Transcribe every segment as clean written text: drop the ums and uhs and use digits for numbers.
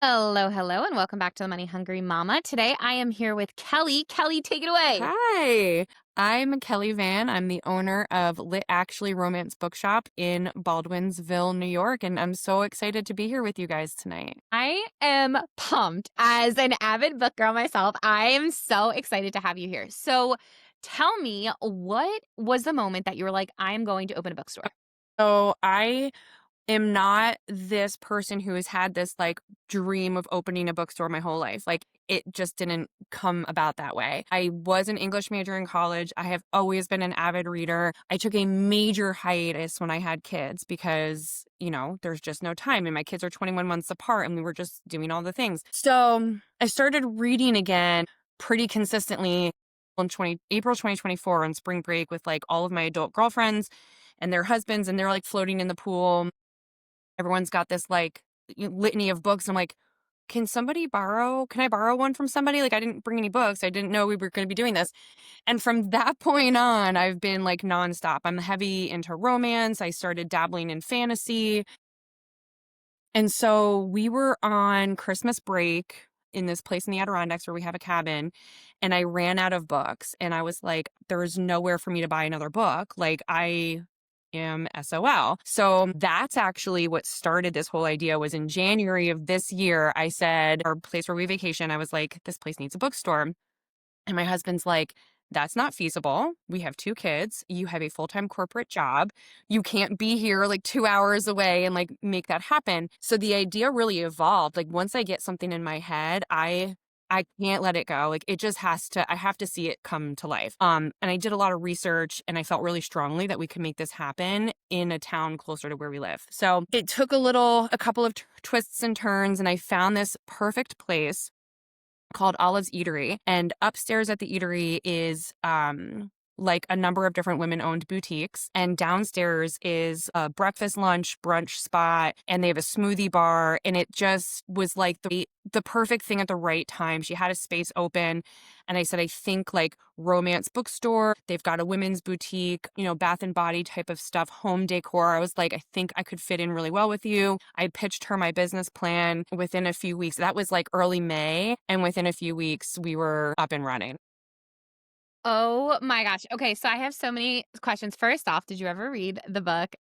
Hello, hello, and welcome back to the Money Hungry Mama. Today I am here with Kelly. Kelly, take it away. Hi, I'm Kelly Vann. I'm the owner of Lit Actually Romance Bookshop in Baldwinsville, New York, and I'm so excited to be here with you guys tonight. I am pumped. As an avid book girl myself, I am so excited to have you here. So, tell me, what was the moment that you were like, I am going to open a bookstore? So I am not this person who has had this dream of opening a bookstore my whole life. Like it just didn't come about that way. I was an English major in college. I have always been an avid reader. I took a major hiatus when I had kids because, there's just no time. And my kids are 21 months apart and we were just doing all the things. So I started reading again pretty consistently in April 2024 on spring break with like all of my adult girlfriends and their husbands, and they're like floating in the pool. Everyone's got this litany of books. I'm like, can I borrow one from somebody? Like, I didn't bring any books. I didn't know we were going to be doing this. And from that point on, I've been like nonstop. I'm heavy into romance. I started dabbling in fantasy. And so we were on Christmas break in this place in the Adirondacks where we have a cabin, and I ran out of books, and I was like, there's nowhere for me to buy another book. Like, I am SOL. So that's actually what started this whole idea. Was in January of this year, I said, our place where we vacation, I was like, this place needs a bookstore. And my husband's like, that's not feasible. We have two kids. You have a full-time corporate job. You can't be here like 2 hours away and like make that happen. So the idea really evolved. Like once I get something in my head, I can't let it go. Like it just I have to see it come to life. And I did a lot of research and I felt really strongly that we could make this happen in a town closer to where we live. So it took a couple of twists and turns, and I found this perfect place called Olive's Eatery. And upstairs at the eatery is like a number of different women-owned boutiques. And downstairs is a breakfast, lunch, brunch spot, and they have a smoothie bar. And it just was like the perfect thing at the right time. She had a space open. And I said, I think like romance bookstore. They've got a women's boutique, bath and body type of stuff, home decor. I was like, I think I could fit in really well with you. I pitched her my business plan within a few weeks. That was like early May. And within a few weeks, we were up and running. Oh my gosh. Okay, so I have so many questions. First off, did you ever read the book,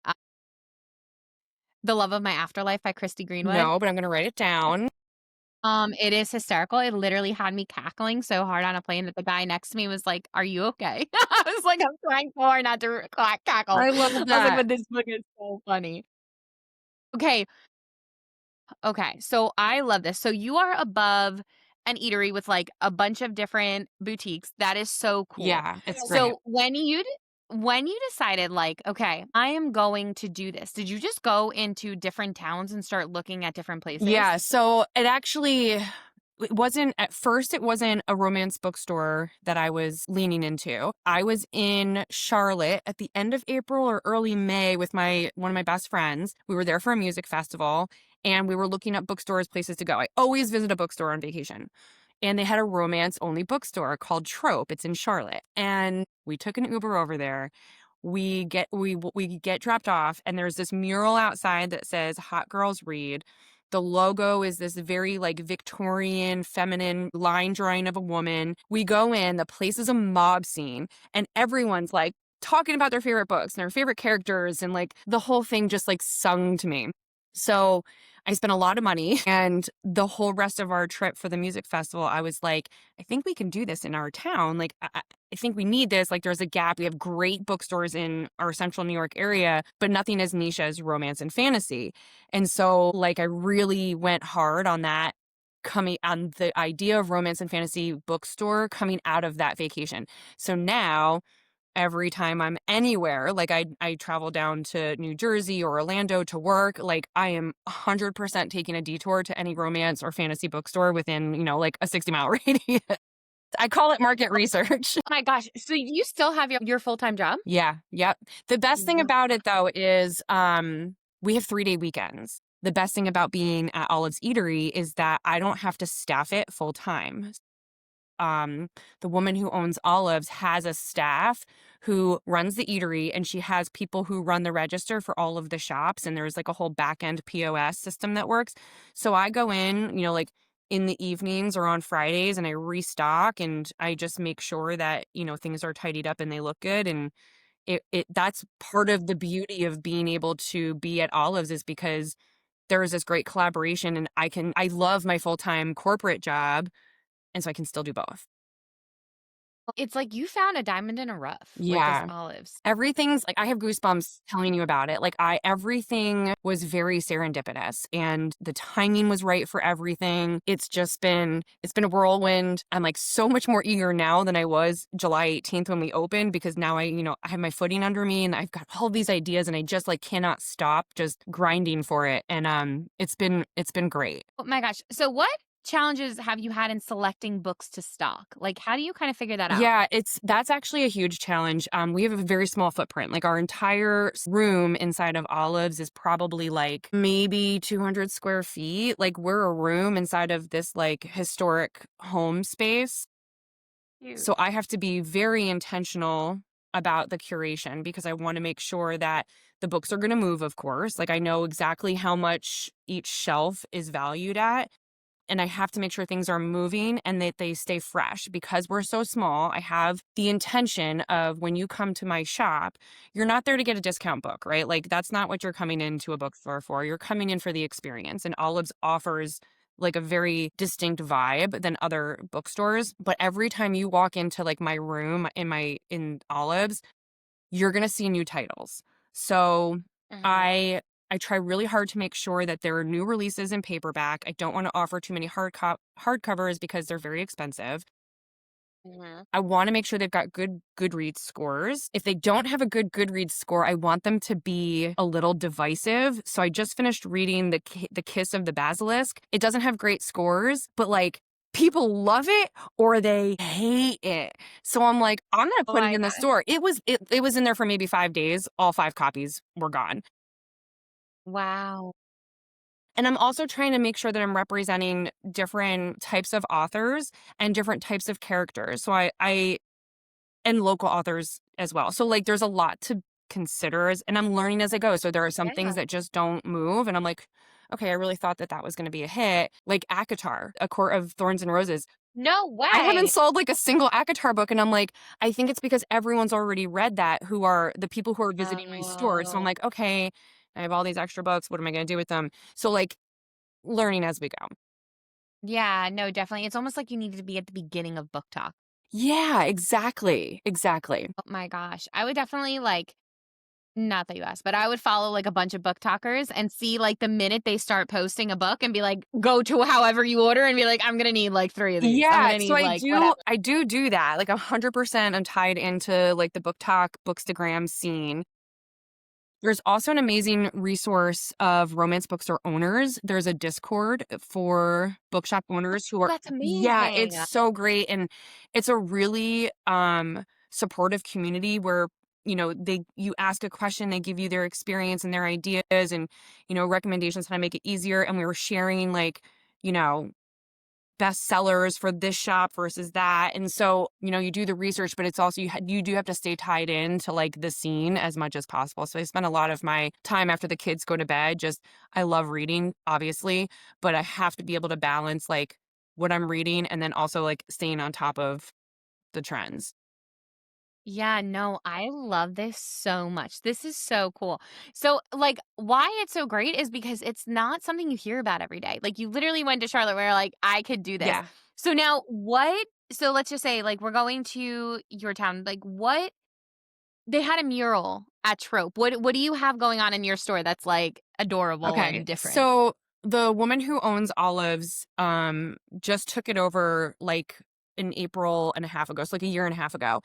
The Love of My Afterlife by Christy Greenwood? No, but I'm going to write it down. It is hysterical. It literally had me cackling so hard on a plane that the guy next to me was like, "Are you okay?" I was like, "I'm trying so hard not to cackle." I love I was like, that. "But this book is so funny." Okay, okay. So I love this. So you are above an eatery with like a bunch of different boutiques. That is so cool. Yeah, it's great. So when you decided like, okay, I am going to do this, did you just go into different towns and start looking at different places? Yeah, so it wasn't at first, it wasn't a romance bookstore that I was leaning into. I was in Charlotte at the end of April or early May with one of my best friends. We were there for a music festival and we were looking up bookstores, places to go. I always visit a bookstore on vacation. And they had a romance only bookstore called Trope. It's in Charlotte. And we took an Uber over there. We get dropped off, and there's this mural outside that says Hot Girls Read. The logo is this very like Victorian feminine line drawing of a woman. We go in, the place is a mob scene, and everyone's like talking about their favorite books and their favorite characters, and like the whole thing just like sung to me. So I spent a lot of money, and the whole rest of our trip for the music festival, I was like, I think we can do this in our town. Like, I think we need this. Like, there's a gap. We have great bookstores in our central New York area, but nothing as niche as romance and fantasy. And so, like, I really went hard on that, coming on the idea of romance and fantasy bookstore coming out of that vacation. So now every time I'm anywhere, like I travel down to New Jersey or Orlando to work, like I am 100% taking a detour to any romance or fantasy bookstore within, like a 60-mile radius. I call it market research. Oh my gosh. So you still have your full-time job? Yeah, yep. The best thing Wow. about it though is we have 3-day weekends. The best thing about being at Olive's Eatery is that I don't have to staff it full time. The woman who owns Olives has a staff who runs the eatery, and she has people who run the register for all of the shops, and there's like a whole back end POS system that works. So I go in, like in the evenings or on Fridays, and I restock, and I just make sure that, things are tidied up and they look good. And that's part of the beauty of being able to be at Olives, is because there is this great collaboration, and I love my full-time corporate job, and so I can still do both. It's like you found a diamond in a rough with this Yeah. olives. Everything's like, I have goosebumps telling you about it. Like, everything was very serendipitous, and the timing was right for everything. It's been a whirlwind. I'm like so much more eager now than I was July 18th when we opened, because now I have my footing under me, and I've got all these ideas, and I just like cannot stop just grinding for it. And it's been great. Oh my gosh. So what challenges have you had in selecting books to stock? Like, how do you kind of figure that out? Yeah, that's actually a huge challenge. We have a very small footprint. Like, our entire room inside of Olives is probably like maybe 200 square feet. Like, we're a room inside of this like historic home space. So Huge. I have to be very intentional about the curation, because I want to make sure that the books are going to move, of course. Like, I know exactly how much each shelf is valued at, and I have to make sure things are moving and that they stay fresh. Because we're so small, I have the intention of, when you come to my shop, you're not there to get a discount book, right? Like, that's not what you're coming into a bookstore for. You're coming in for the experience. And Olives offers like a very distinct vibe than other bookstores. But every time you walk into like my room in Olives, you're going to see new titles. So Mhm. I try really hard to make sure that there are new releases in paperback. I don't want to offer too many hardcovers because they're very expensive. Mhm. I want to make sure they've got good Goodreads scores. If they don't have a good Goodreads score, I want them to be a little divisive. So I just finished reading the Kiss of the Basilisk. It doesn't have great scores, but like, people love it or they hate it. So I'm like, I'm gonna Oh put it my in the gosh. store. It was in there for maybe 5 days. All 5 copies were gone. Wow. And I'm also trying to make sure that I'm representing different types of authors and different types of characters. So I and local authors as well. So like, there's a lot to consider, and I'm learning as I go. So there are some things Yeah. that just don't move, and I'm like, okay, I really thought that was going to be a hit. Like ACOTAR, A Court of Thorns and Roses. No I haven't way. sold like a single ACOTAR book, and I'm like, I think it's because everyone's already read that, who are the people who are visiting my store. So I'm Oh. like, okay, I have all these extra books. What am I going to do with them? So like, learning as we go. Yeah, no, definitely. It's almost like you needed to be at the beginning of book talk. Yeah, exactly. Exactly. Oh my gosh. I would definitely like, not that you asked, but I would follow like a bunch of book talkers and see like the minute they start posting a book and be like, go to however you order and be like, I'm gonna need like three of these. I'm Yeah, gonna so need I like do whatever. I do do that, like 100%. I'm tied into, like, the BookTok, Bookstagram scene. There's also an amazing resource of romance bookstore owners. There's a Discord for bookshop owners who are. That's Yeah, amazing. it's so great, and it's a really, supportive community where, you ask a question, they give you their experience and their ideas and, recommendations how to make it easier, and we were sharing, like, you know best sellers for this shop versus that. And so, you do the research, but it's also, you do have to stay tied in to like the scene as much as possible. So I spend a lot of my time after the kids go to bed. I love reading, obviously, but I have to be able to balance like what I'm reading and then also like staying on top of the trends. Yeah, no, I love this so much. This is so cool. So, like, why it's so great is because it's not something you hear about every day. Like, you literally went to Charlotte where, like, I could do this. Yeah. So, now what? So, let's just say, like, we're going to your town. Like, what? They had a mural at Trope. What do you have going on in your store that's, like, adorable Okay. and different? So the woman who owns Olives just took it over like an April and a half ago. So like a year and a half ago.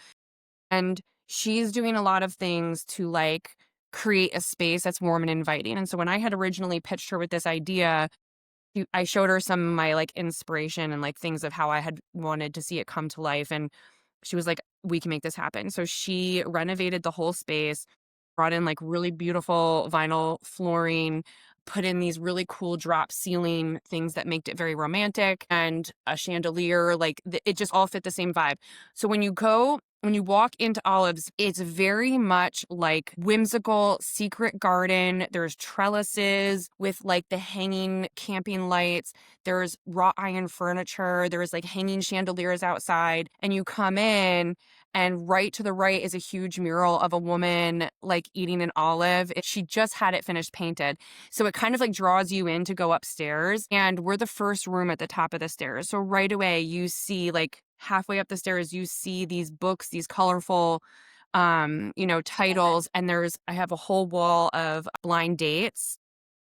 And she's doing a lot of things to like create a space that's warm and inviting. And so when I had originally pitched her with this idea, I showed her some of my like inspiration and like things of how I had wanted to see it come to life. And she was like, we can make this happen. So she renovated the whole space, brought in like really beautiful vinyl flooring, put in these really cool drop ceiling things that made it very romantic, and a chandelier. Like, it just all fit the same vibe. So when you go when you walk into Olives, it's very much like whimsical secret garden. There's trellises with like the hanging camping lights. There's wrought iron furniture. There's like hanging chandeliers outside. And you come in, and right to the right is a huge mural of a woman like eating an olive. She just had it finished painted. So it kind of like draws you in to go upstairs. And we're the first room at the top of the stairs. So right away, you see like halfway up the stairs, you see these books, these colorful, Love it. titles. And I have a whole wall of blind dates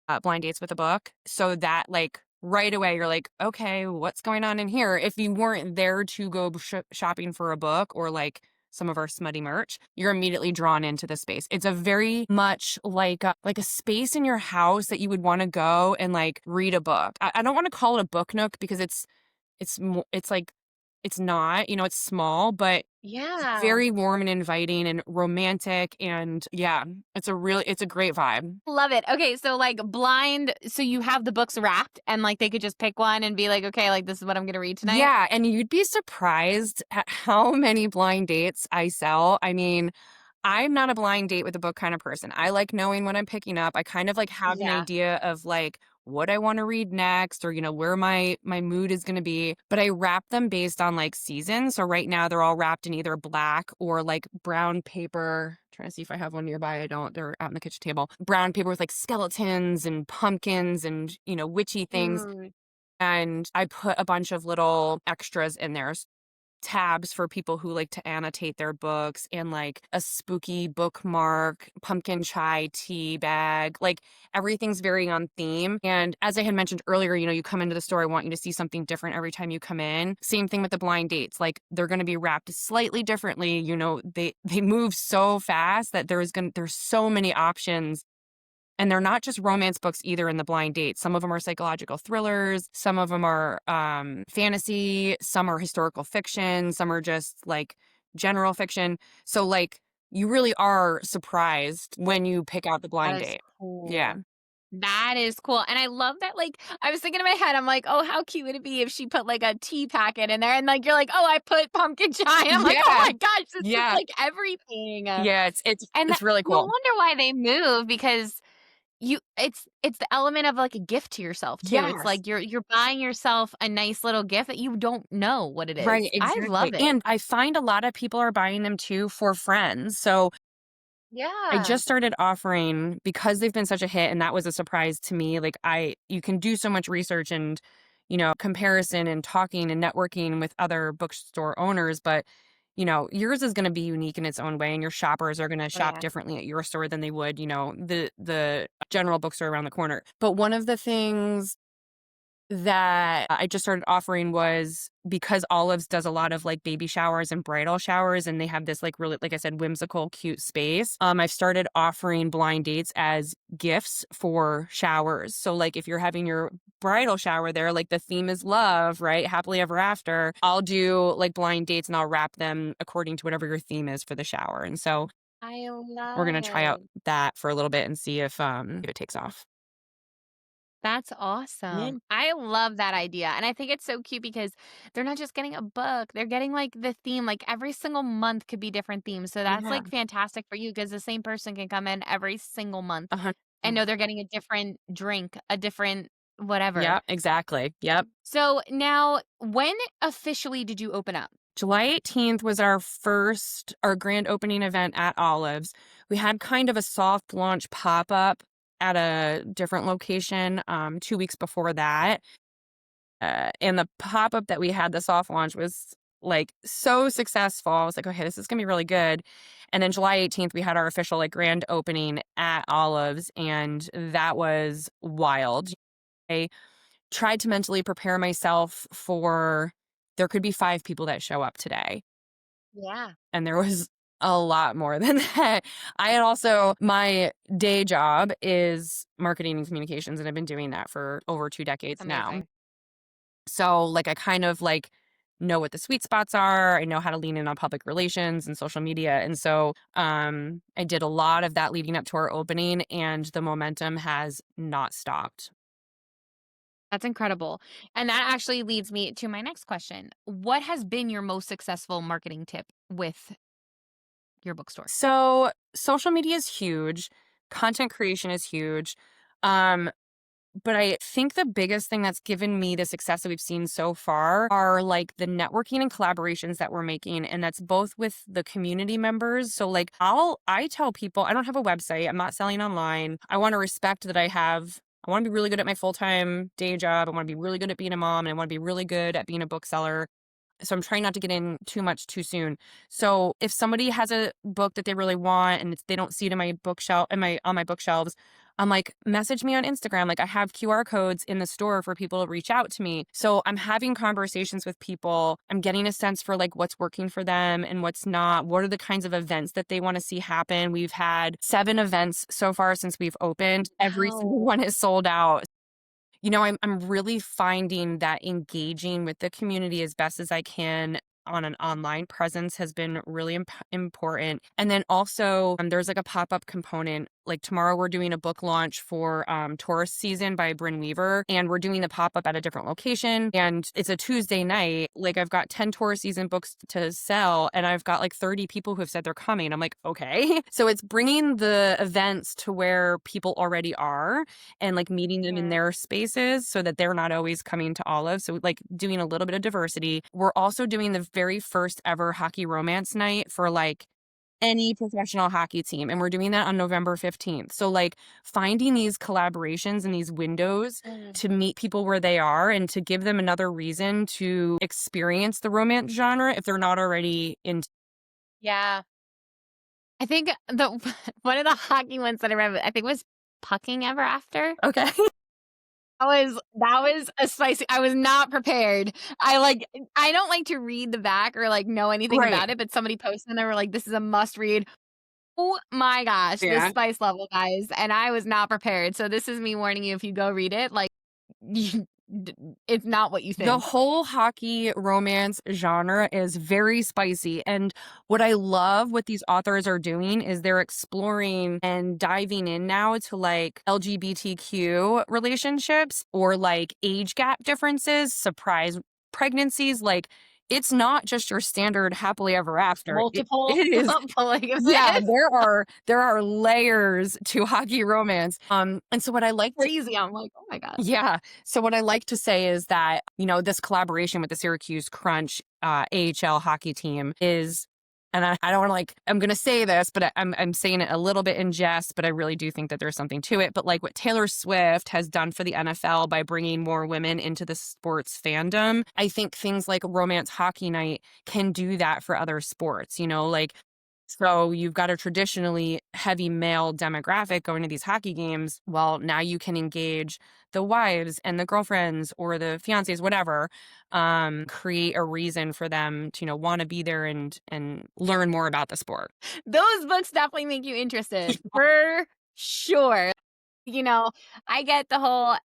with a book. So that like right away, you're like, okay, what's going on in here? If you weren't there to go shopping for a book or like some of our smutty merch, you're immediately drawn into the space. It's a very much like a space in your house that you would want to go and like read a book. I don't want to call it a book nook because it's like it's not, it's small, but it's Yeah. very warm and inviting and romantic. And yeah, it's a great vibe. Love it. Okay, so, like, so you have the books wrapped and, like, they could just pick one and be like, "Okay, like, this is what I'm gonna read tonight?" Yeah, and you'd be surprised at how many blind dates I sell. I mean, I'm not a blind date with a book kind of person. I like knowing what I'm picking up. I kind of like have an Yeah. idea of like what I want to read next or where my mood is going to be, but I wrap them based on like season. So right now they're all wrapped in either black or like brown paper. Trying to see if I have one nearby. I don't. They're out on the kitchen table. Brown paper with like skeletons and pumpkins and witchy things. Dude. And I put a bunch of little extras in there, tabs for people who like to annotate their books, and like a spooky bookmark, pumpkin chai tea bag. Like everything's very on theme. And as I had mentioned earlier, you come into the store, I want you to see something different every time you come in. Same thing with the blind dates. Like they're going to be wrapped slightly differently. They move so fast that there's so many options, and they're not just romance books either in the blind date. Some of them are psychological thrillers. Some of them are fantasy. Some are historical fiction. Some are just like general fiction. So like you really are surprised when you pick out the That blind is date. Yeah. cool. That is cool, and I love that, like, I was thinking in my head, I'm like, "Oh, how cute would it be if she put, like, a tea packet in there?" And, like, you're like, "Oh, I put pumpkin chai." And I'm like, "Oh Yeah. my gosh, it's just, Yeah. like, everything." Yeah. And It's really no cool. wonder why they move because it's the element of, like, a gift to yourself too. It's Yes. like you're buying yourself a nice little gift that you don't know what it Right. is. I Exactly. love it. And I find a lot of people are buying them too for friends. So I Yeah. just started offering, because they've been such a hit, and that was a surprise to me. Like you can do so much research and, comparison and talking and networking with other bookstore owners, but yours is going to be unique in its own way, and your shoppers are going to Oh, shop yeah. differently at your store than they would, the general bookstore around the corner. But one of the things that I just started offering was because Olives does a lot of like baby showers and bridal showers, and they have this like really, like I said, whimsical, cute space. I've started offering blind dates as gifts for showers. So like if you're having your bridal shower there, like the theme is love, right? Happily ever after. I'll do like blind dates and I'll wrap them according to whatever your theme is for the shower. And so I we're love gonna try out it. that for a little bit and see if it takes off. That's Yeah. awesome. I love that idea, and I think it's so cute because they're not just getting a book, they're getting, like, the theme, like, every single month could be different themes, so that's, Yeah. like, fantastic for you because the same person can come in every single month and 100%. know they're getting a different drink, a different whatever. Yep, exactly. Yep. So, now when officially did you open up? July 18th was our grand opening event at Olives. We had kind of a soft launch pop-up at a different location 2 weeks before that. And the pop-up that we had, the soft launch, was like so successful. I was like, okay, this is gonna be really good. And then July 18th, we had our official like grand opening at Olives, and that was wild. I tried to mentally prepare myself for there could be 5 people that show up today. Yeah. And there was a lot more than that. I had also my day job is marketing and communications, and I've been doing that for over 2 decades now. Amazing. So, like, I kind of, like, know what the sweet spots are. I know how to lean in on public relations and social media, and so, I did a lot of that leading up to our opening, and the momentum has not stopped. That's incredible, and that actually leads me to my next question. What has been your most successful marketing tip with your bookstore? So, social media is huge, content creation is huge. Um, but I think the biggest thing that's given me the success that we've seen so far are like the networking and collaborations that we're making. And that's both with the community members. So like I tell people I don't have a website. I'm not selling online. I want to respect that I want to be really good at my full-time day job. I want to be really good at being a mom, and I want to be really good at being a bookseller. So I'm trying not to get in too much too soon. So if somebody has a book that they really want and they don't see it in my bookshelf in my on my bookshelves, I'm like, message me on Instagram. Like I have QR codes in the store for people to reach out to me. So I'm having conversations with people. I'm getting a sense for like what's working for them and what's not. What are the kinds of events that they want to see happen? We've had 7 events so far since we've opened. Every single Wow. one is sold out. I'm really finding that engaging with the community as best as I can on an online presence has been really important. And then also, there's like a pop up component. Like tomorrow, we're doing a book launch for Tourist Season by Bryn Weaver, and we're doing the pop up at a different location. And it's a Tuesday night. Like I've got 10 Tourist Season books to sell, and I've got like 30 people who have said they're coming. I'm like, okay. So it's bringing the events to where people already are and like meeting them in Mhm. their spaces so that they're not always coming to Olive. So like doing a little bit of diversity. We're also doing the very first ever hockey romance night for like any professional hockey team. And we're doing that on November 15th. So like finding these collaborations and these windows Mm. to meet people where they are and to give them another reason to experience the romance genre if they're not already into. Yeah. I think the one of the hockey ones that I read, I think was Pucking Ever After. Okay. That was a spicy. I was not prepared. I don't like to read the back or, like, know anything Right. about it, but somebody posted and they were like, "This is a must read." Oh my gosh, the Yeah. spice level, guys, and I was not prepared. So this is me warning you if you go read it, like, you d it's not what you The think. whole hockey romance genre is very spicy. And what I love what these authors are doing is they're exploring and diving in now to like LGBTQ relationships or like age gap differences, surprise pregnancies. Like it's not just your standard happily ever after. Multiple It is. Yeah, polygamous. there are layers to hockey romance. And so what I like to Crazy. I'm like, "Oh my god." yeah. So what I like to say is that, this collaboration with the Syracuse Crunch AHL hockey team is, and I don't want to like, I'm going to say this, but I'm saying it a little bit in jest, but I really do think that there's something to it. But like what Taylor Swift has done for the NFL by bringing more women into the sports fandom, I think things like Romance Hockey Night can do that for other sports, like so you've got a traditionally heavy male demographic going to these hockey games. Well, now you can engage the wives and the girlfriends or the fiancés, whatever, create a reason for them to, want to be there and learn more about the sport. Those books definitely make you interested, for sure. You know, I get the whole,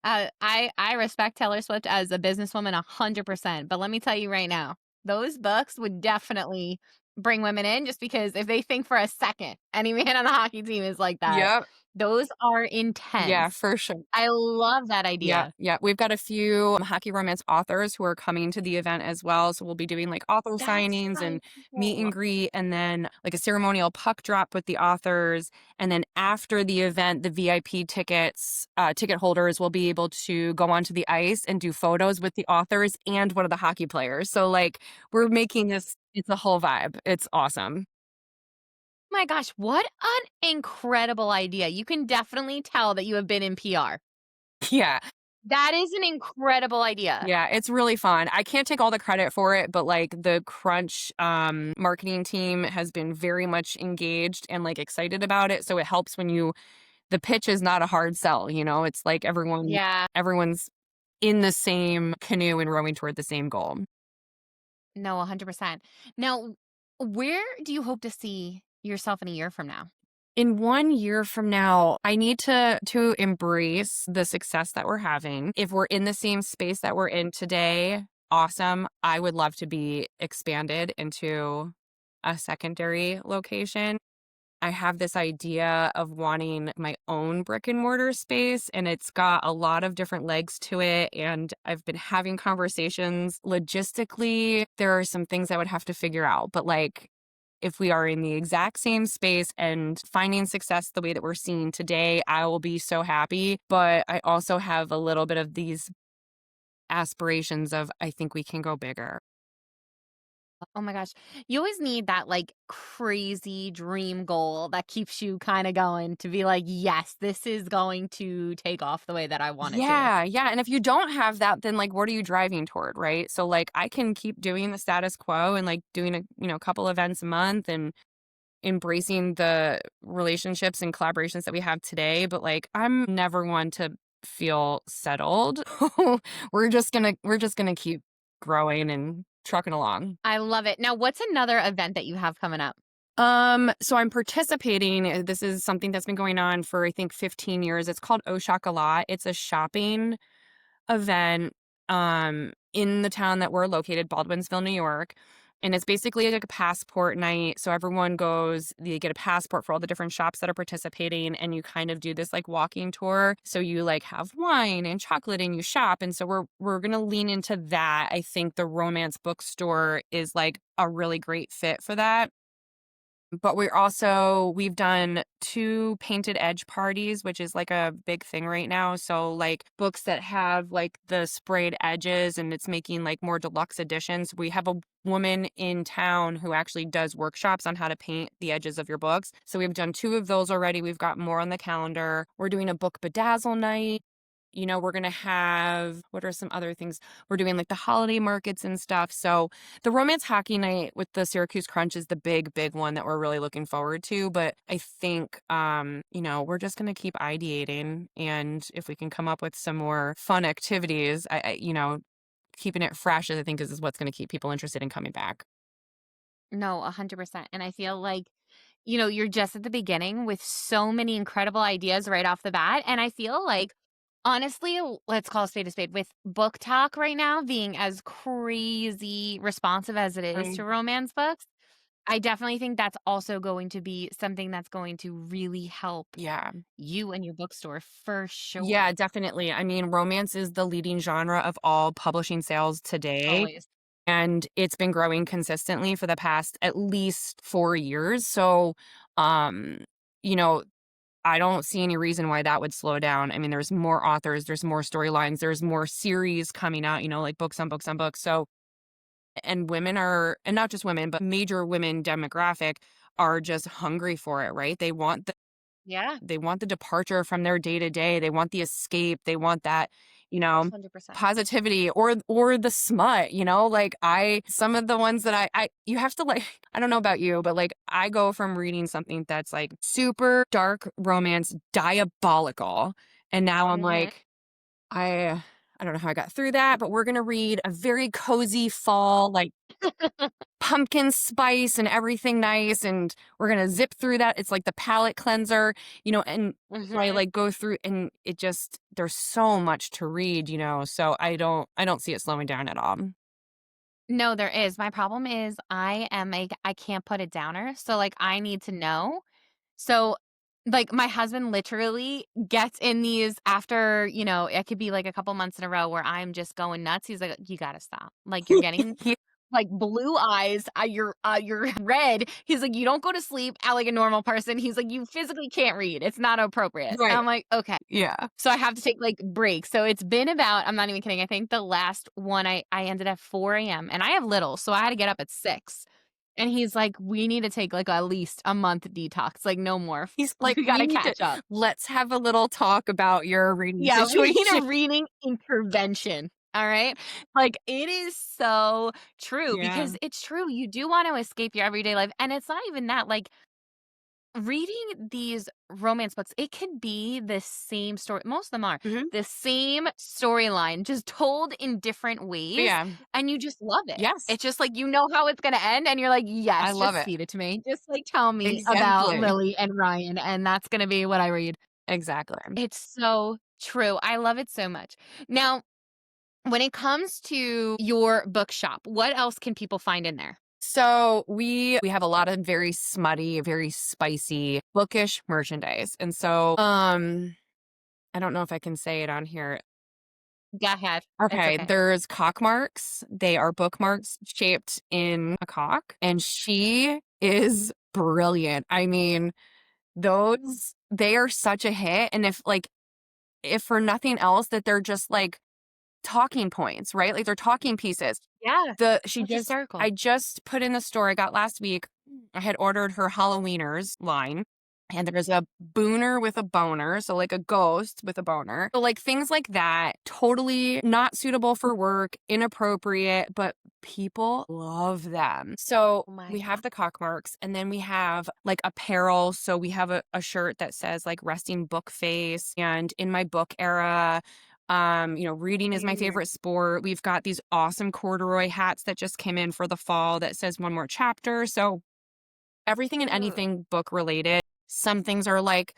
I respect Taylor Swift as a businesswoman 100%, but let me tell you right now, those books would definitely bring women in just because if they think for a second any man on the hockey team is like that, Yep. those are Yeah, intense. for sure. I love that Yeah, idea. yeah. We've got a few hockey romance authors who are coming to the event as well. So we'll be doing like author That's signings so and meet cool. and greet, and then like a ceremonial puck drop with the authors. And then after the event, the VIP ticket holders will be able to go onto the ice and do photos with the authors and one of the hockey players. So like we're making this, it's a whole vibe. It's awesome. My gosh, what an incredible idea. You can definitely tell that you have been in PR. Yeah. That is an incredible idea. Yeah, it's really fun. I can't take all the credit for it, but like the Crunch marketing team has been very much engaged and like excited about it. So it helps when the pitch is not a hard sell, It's like Yeah. everyone's in the same canoe and rowing toward the same goal. No, 100%. Now, where do you hope to see yourself in a year from now? In 1 year from now, I need to embrace the success that we're having. If we're in the same space that we're in today, awesome. I would love to be expanded into a secondary location. I have this idea of wanting my own brick and mortar space, and it's got a lot of different legs to it. And I've been having conversations. Logistically, there are some things I would have to figure out, but like if we are in the exact same space and finding success the way that we're seeing today, I will be so happy. But I also have a little bit of these aspirations of I think we can go bigger. Oh my gosh. You always need that like crazy dream goal that keeps you kind of going to be like, yes, this is going to take off the way that I want it to. Yeah, yeah, and if you don't have that, then, like, what are you driving toward, right? So, like, I can keep doing the status quo and, like, doing a couple events a month and embracing the relationships and collaborations that we have today, but, like, I'm never one to feel settled. We're just gonna keep growing and trucking along. I love it. Now, what's another event that you have coming up? So I'm participating. This is something that's been going on for I think 15 years. It's called Au Chocolat. It's a shopping event in the town that we're located, Baldwinsville, New York. And it's basically like a passport night. So everyone goes, they get a passport for all the different shops that are participating, and you kind of do this like walking tour. So you like have wine and chocolate and you shop. And so we're gonna lean into that. I think the romance bookstore is like a really great fit for that. But we've done 2 painted edge parties, which is like a big thing right now. So, like, books that have, like, the sprayed edges and it's making, like, more deluxe editions. We have a woman in town who actually does workshops on how to paint the edges of your books. So we've done 2 of those already. We've got more on the calendar. We're doing a book bedazzle night. We're gonna have what are some other things? We're doing, like, the holiday markets and stuff. So, the romance hockey night with the Syracuse Crunch is the big, big one that we're really looking forward to, but I think, we're just gonna keep ideating, and if we can come up with some more fun activities, keeping it fresh, I think, is what's gonna keep people interested in coming back. No, 100%. And I feel like, you're just at the beginning with so many incredible ideas right off the bat. And I feel like, honestly, let's call a spade with Book Talk right now being as crazy responsive as it is to Um, romance books. I definitely think that's also going to be something that's going to really help yeah. you and your bookstore for Yeah, sure. definitely. I mean, romance is the leading genre of all publishing sales today. Always. And it's been growing consistently for the past at least 4 years. So, um, you know, I don't see any reason why that would slow down. I mean, there's more authors, there's more storylines, there's more series coming out, like books on books on books. So, and women are, and not just women, but major women demographic are just hungry for it, right? Yeah, They want the departure from their day to day. They want the escape. They want that, you know, 100%. positivity or the smut, like some of the ones that I you have to like I don't know about you, but like I go from reading something that's like super dark romance, diabolical, and now I'm Mhm. like I I don't know how I got through that, but we're going to read a very cozy fall like pumpkin spice and everything nice, and we're gonna zip through that. It's like the palate cleanser, and I Mhm. like go through and it just there's so much to read, so I don't see it slowing down at all. No, there is. My problem is I can't put it downer. So like I need to know. So like my husband literally gets in these after, it could be like a couple months in a row where I'm just going nuts. He's like, "You got to stop. Like you're getting Yeah, like blue eyes, you're red." He's like, "You don't go to sleep like a normal person." He's like, "You physically can't read. It's not appropriate." And right. I'm like, "Okay." Yeah. So I have to take, like, breaks. So it's been about I'm not even kidding, I think the last one I ended at 4 a.m., and I have little, so I had to get up at 6. And he's like, "We need to take, like, at least a month detox, like, no more. He's like, We "We gotta need to catch up." let's have a little talk about your reading Yeah, we need situation." a reading intervention, all right? Like, it is so true Yeah. because it's true, you do want to escape your everyday life, and it's not even that, like, reading these romance books, it could be the same story most of them are, Mhm. the same storyline, just told in different ways, Yeah. and you just love it. Yes. It's just like, you know how it's gonna end, and you're like, I "Yes, love just it. feed it to me. Just, like, tell me about Exactly. Lily and Ryan, and that's gonna be what I read." Exactly. It's so true. I love it so much. Now, when it comes to your bookshop, what else can people find in there? So we have a lot of very smutty, very spicy, bookish merchandise. And so I don't know if I can say it on here. Go ahead. It's Okay, okay. there's cock marks. They are bookmarks shaped in a cock, and she is brilliant. I mean, those they are such a hit, and if for nothing else that they're just like talking points, right? Like they're talking pieces. Yeah. The she That's just hysterical. I just put in the store I got last week. I had ordered her Halloweeners line, and there's a booner with a boner, so like a ghost with a boner. So like things like that, totally not suitable for work, inappropriate, but people love them. So Oh my we god. have the cock marks, and then we have like apparel. So we have a shirt that says like resting book face and in my book era. Reading is my Cute. favorite sport. We've got these awesome corduroy hats that just came in for the fall that says one more chapter. So everything and Cute. anything book related. Some things are like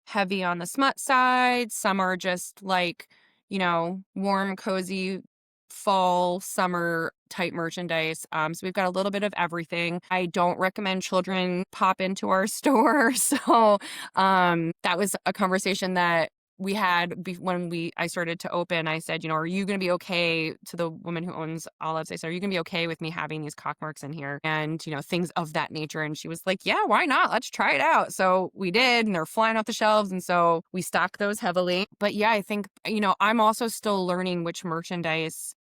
heavy on the smut side. Some are just like, warm, cozy fall, summer type merchandise. So we've got a little bit of everything. I don't recommend children pop into our store. So that was a conversation that we had when I started to open. I said, are you going to be okay, to the woman who owns Olives? I said, are you going to be okay with me having these cock marks in here and, things of that nature? And she was like, yeah, why not? Let's try it out. So we did, and they're flying off the shelves. And so we stock those heavily. But yeah, I think, I'm also still learning which merchandise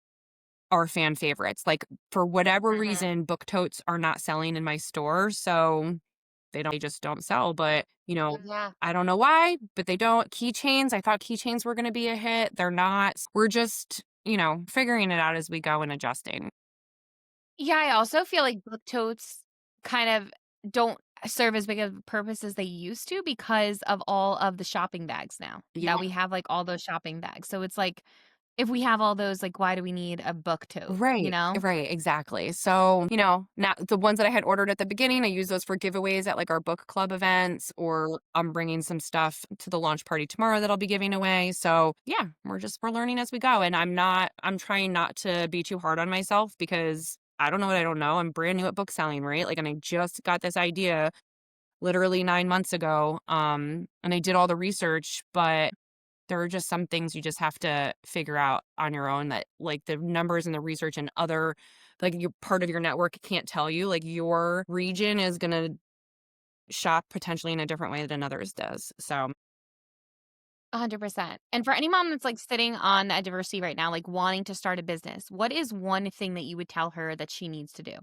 are fan favorites. Like for whatever Mhm. reason, book totes are not selling in my store. So they just don't sell. But, Yeah. I don't know why, but they don't. Keychains, I thought keychains were going to be a hit. They're not. We're just, figuring it out as we go and adjusting. Yeah, I also feel like book totes kind of don't serve as big of a purpose as they used to because of all of the shopping bags now that Yeah. we have, like, all those shopping bags. So it's like, if we have all those, like, why do we need a book tote, you Right, know? right, exactly. So, now the ones that I had ordered at the beginning, I use those for giveaways at like our book club events, or I'm bringing some stuff to the launch party tomorrow that I'll be giving away. So, yeah, we're learning as we go. And I'm trying not to be too hard on myself because I don't know what I don't know. I'm brand new at book selling, right? Like, and I just got this idea literally 9 months ago. And I did all the research, but there are just some things you just have to figure out on your own that like the numbers and the research and other like your part of your network can't tell you. Like your region is going to shop potentially in a different way than others does. So 100%. And for any mom that's, like, sitting on that diversity right now, like, wanting to start a business, what is one thing that you would tell her that she needs to do?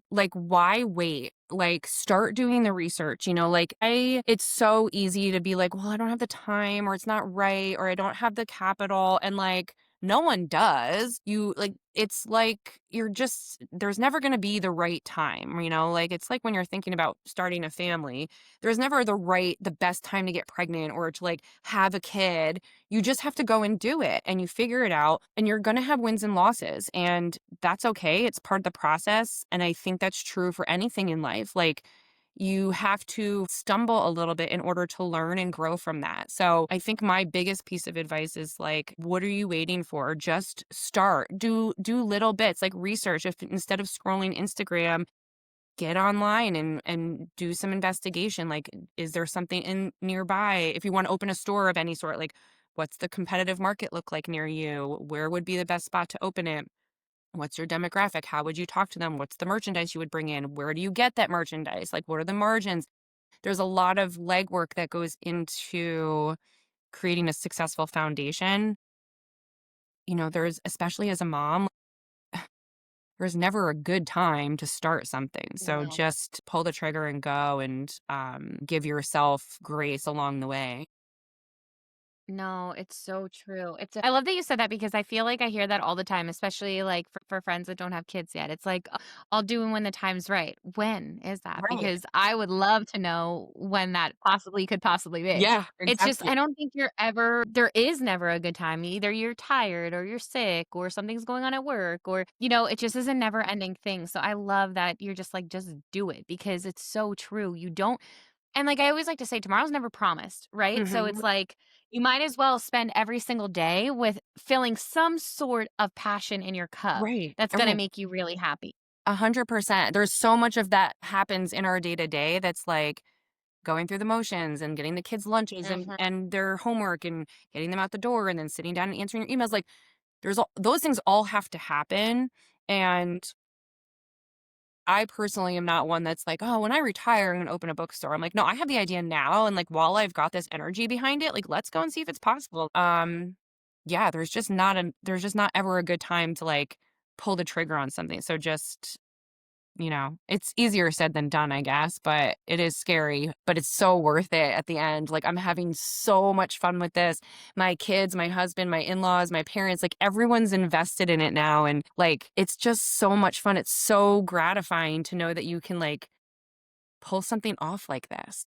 like why wait? Like start doing the research, like it's so easy to be like, well, I don't have the time or it's not right or I don't have the capital, and like no one does. You like it's like you're just there's never going to be the right time, like it's like when you're thinking about starting a family, there's never the best time to get pregnant or to like have a kid. You just have to go and do it and you figure it out, and you're going to have wins and losses, and that's okay. It's part of the process. And I think that's true for anything in life. Like, you have to stumble a little bit in order to learn and grow from that. So I think my biggest piece of advice is like, what are you waiting for? Just start. Do little bits like research. If instead of scrolling Instagram, get online and do some investigation. Like, is there something in nearby? If you want to open a store of any sort, like what's the competitive market look like near you? Where would be the best spot to open it? What's your demographic? How would you talk to them? What's the merchandise you would bring in? Where do you get that merchandise? Like, what are the margins? There's a lot of legwork that goes into creating a successful foundation. There's, especially as a mom, there's never a good time to start something. So No. just pull the trigger and go, and give yourself grace along the way. No, it's so true. I love that you said that because I feel like I hear that all the time, especially like for friends that don't have kids yet. It's like, I'll do it when the time's right." When is that? Right. Because I would love to know when that could possibly be. Yeah, It's just, exactly. I don't think there is never a good time. Either you're tired or you're sick or something's going on at work, or, it just is a never ending thing. So I love that you're just like, just do it because it's so true. You don't, and, like, I always like to say, tomorrow's never promised, right? So it's Hmm. like, you might as well spend every single day with filling some sort of passion in your cup Right. that's gonna Right. make you really happy. 100%. There's so much of that happens in our day to day that's like, going through the motions and getting the kids lunches Mhm. and their homework and getting them out the door and then sitting down and answering your emails. Like those things all have to happen. And I personally am not one that's like, oh, when I retire, I'm going to open a bookstore. I'm like, no, I have the idea now. And like, while I've got this energy behind it, like, let's go and see if it's possible. Yeah, there's just not ever a good time to like pull the trigger on something. So just, it's easier said than done, I guess, but it is scary, but it's so worth it at the end. Like, I'm having so much fun with this. My kids, my husband, my in-laws, my parents, like everyone's invested in it now. And like, it's just so much fun. It's so gratifying to know that you can like pull something off like this.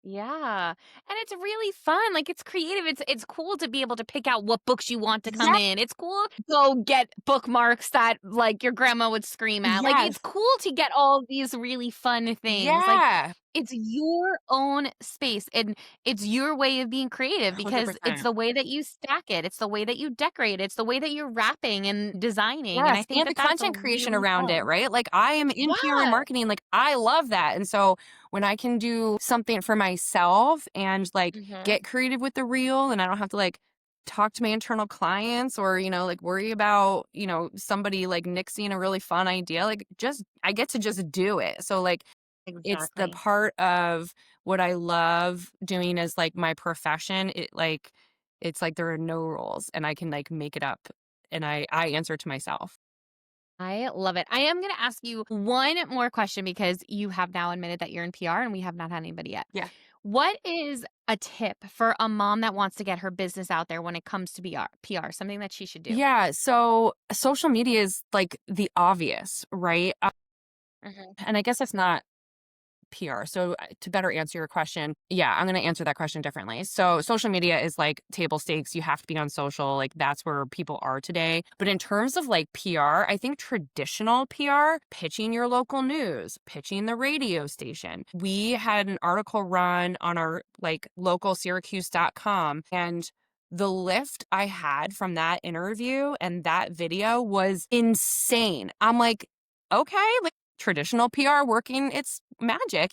Yeah, and it's really fun, like, it's creative, it's cool to be able to pick out what books you want to come Yeah. in, it's cool to go get bookmarks that, like, your grandma would scream at, like, it's Yes. cool to get all these really fun things, like, Yeah. it's your own space, and it's your way of being creative because it's 100%. the way that you stack it, it's the way that you decorate, it's the way that you're wrapping and designing, and I Yes, think and the that that's content creation really around it, fun. right? Like, I am in PR and Yeah. marketing, like, I love that, and so, when I can do something for myself and, like, Mhm. get creative with the reel, and I don't have to, like, talk to my internal clients or, like, worry about, somebody, like, nixing a really fun idea, like, just I get to just do it, so, like, it's the Exactly. part of what I love doing as, like, my profession, it's like there are no rules, and I can, like, make it up, and I answer to myself. I love it. I am going to ask you one more question because you have now admitted that you're in PR and we have not had anybody yet. Yeah. What is a tip for a mom that wants to get her business out there when it comes to PR, something that she should do? Yeah, so social media is, like, the obvious, right? Mhm. And I guess that's not PR. So to better answer your question, yeah, I'm going to answer that question differently. So social media is like table stakes. You have to be on social. Like that's where people are today. But in terms of like PR, I think traditional PR, pitching your local news, pitching the radio station. We had an article run on our like local Syracuse.com and the lift I had from that interview and that video was insane. I'm like, okay, like traditional PR working its magic.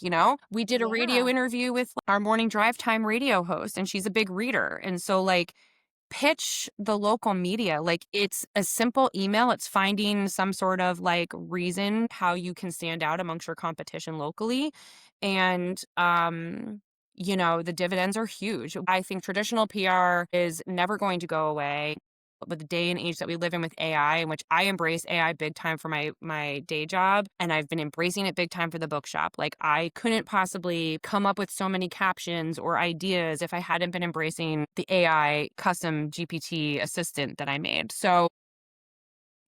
We did a radio Yeah. interview with our morning drive time radio host, and she's a big reader. And so, like, pitch the local media. Like, it's a simple email. It's finding some sort of like reason how you can stand out amongst your competition locally. And, the dividends are huge. I think traditional PR is never going to go away. With the day and age that we live in with AI, in which I embrace AI big time for my day job, and I've been embracing it big time for the bookshop. Like I couldn't possibly come up with so many captions or ideas if I hadn't been embracing the AI custom GPT assistant that I made. So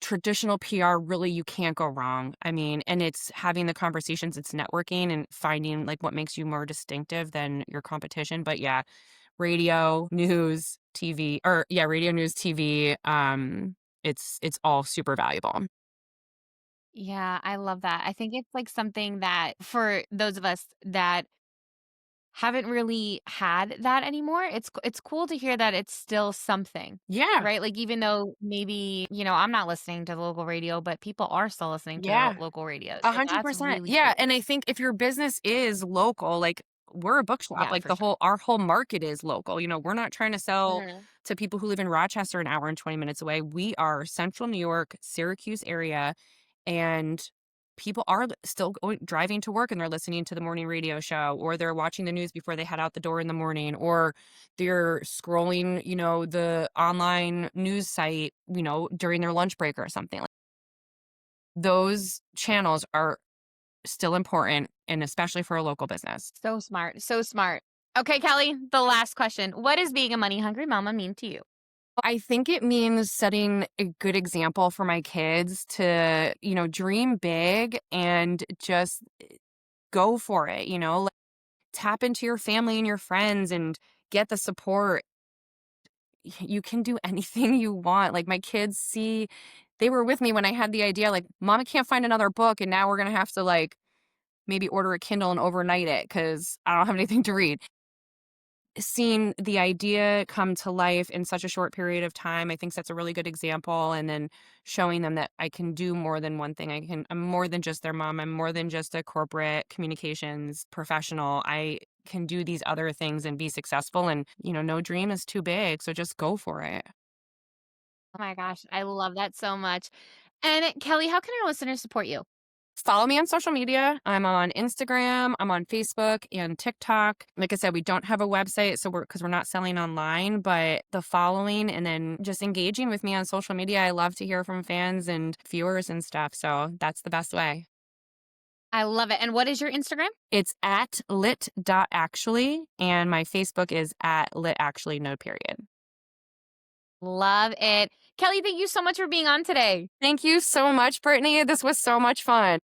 traditional PR, really, you can't go wrong. I mean, and it's having the conversations, it's networking and finding like what makes you more distinctive than your competition. But yeah, radio, news, TV, or yeah, radio, news, TV, it's all super valuable. Yeah, I love that. I think it's like something that for those of us that haven't really had that anymore, it's cool to hear that it's still something, Yeah, right? Like even though maybe, I'm not listening to the local radio, but people are still listening to the yeah, local radio. a So hundred that's percent. really Yeah, cool. and I think if your business is local, like we're a bookshop, Yeah, like for sure. our whole market is local. We're not trying to sell Mhm. to people who live in Rochester an hour and 20 minutes away. We are central New York, Syracuse area, and people are still driving to work and they're listening to the morning radio show or they're watching the news before they head out the door in the morning or they're scrolling the online news site during their lunch break or something. Like those channels are still important and especially for a local business. So smart. So smart. Okay, Kelly, the last question. What does being a money hungry mama mean to you? I think it means setting a good example for my kids to dream big and just go for it. Tap into your family and your friends and get the support. You can do anything you want. Like my kids they were with me when I had the idea, like, Mama can't find another book, and now we're gonna have to like maybe order a Kindle and overnight it because I don't have anything to read. Seeing the idea come to life in such a short period of time, I think that's a really good example. And then showing them that I can do more than one thing. I'm more than just their mom. I'm more than just a corporate communications professional. I can do these other things and be successful. And, no dream is too big. So just go for it. Oh my gosh, I love that so much. And Kelly, how can our listeners support you? Follow me on social media. I'm on Instagram, I'm on Facebook and TikTok. Like I said, we don't have a website, so because we're not selling online, but the following and then just engaging with me on social media. I love to hear from fans and viewers and stuff. So that's the best way. I love it. And what is your Instagram? It's at lit.actually, and my Facebook is at litactually, no period. Love it. Kelly, thank you so much for being on today. Thank you so much, Brittany. This was so much fun.